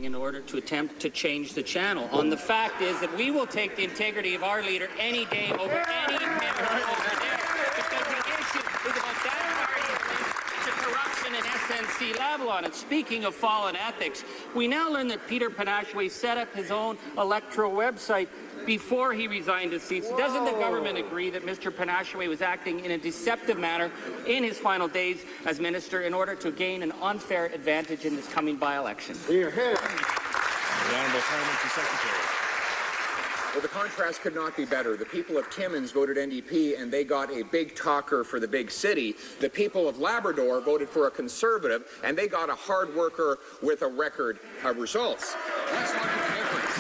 in order to attempt to change the channel. On the fact is that we will take the integrity of our leader any day over any member over there, because the issue is about that party's to corruption and SNC Lavalin. And speaking of fallen ethics, we now learn that Peter Panashway set up his own electoral website before he resigned his seat. So doesn't the government agree that Mr. Panashway was acting in a deceptive manner in his final days as minister in order to gain an unfair advantage in this coming by-election? Here, here. The Honourable Parliamentary Secretary. Well, the contrast could not be better. The people of Timmins voted NDP, and they got a big talker for the big city. The people of Labrador voted for a Conservative, and they got a hard worker with a record of results. Let's look at the difference.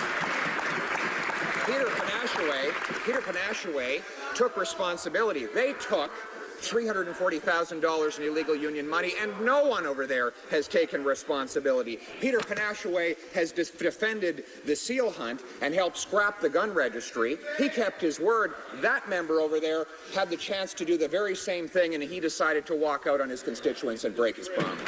Peter Panashway took responsibility. They took $340,000 in illegal union money, and no one over there has taken responsibility. Peter Panashway has defended the seal hunt and helped scrap the gun registry. He kept his word. That member over there had the chance to do the very same thing, and he decided to walk out on his constituents and break his promise.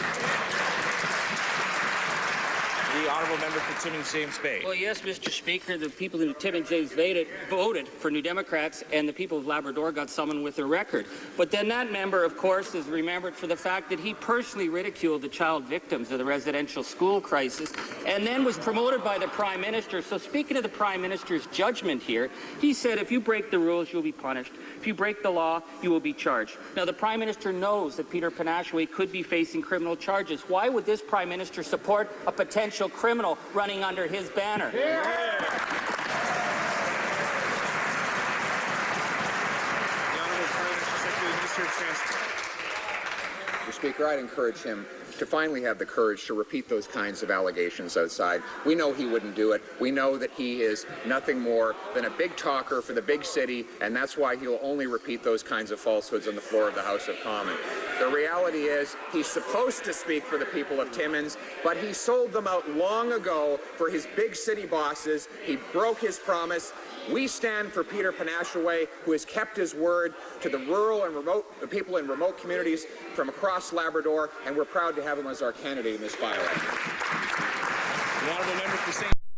The Honourable Member for Timmins James Bay. Well, yes, Mr. Speaker, the people in Timmins James voted for New Democrats, and the people of Labrador got someone with a record. But then that member, of course, is remembered for the fact that he personally ridiculed the child victims of the residential school crisis and then was promoted by the Prime Minister. So speaking of the Prime Minister's judgment here, he said if you break the rules, you'll be punished. If you break the law, you will be charged. Now, the Prime Minister knows that Peter Panashway could be facing criminal charges. Why would this Prime Minister support a potential criminal running under his banner? Mr. Speaker, I'd encourage him to finally have the courage to repeat those kinds of allegations outside. We know he wouldn't do it. We know that he is nothing more than a big talker for the big city, and that's why he'll only repeat those kinds of falsehoods on the floor of the House of Commons. The reality is he's supposed to speak for the people of Timmins, but he sold them out long ago for his big city bosses. He broke his promise. We stand for Peter Panashway, who has kept his word to the rural and remote people in remote communities from across Labrador, and we're proud to have him as our candidate in this by-election. The Honourable Member for St.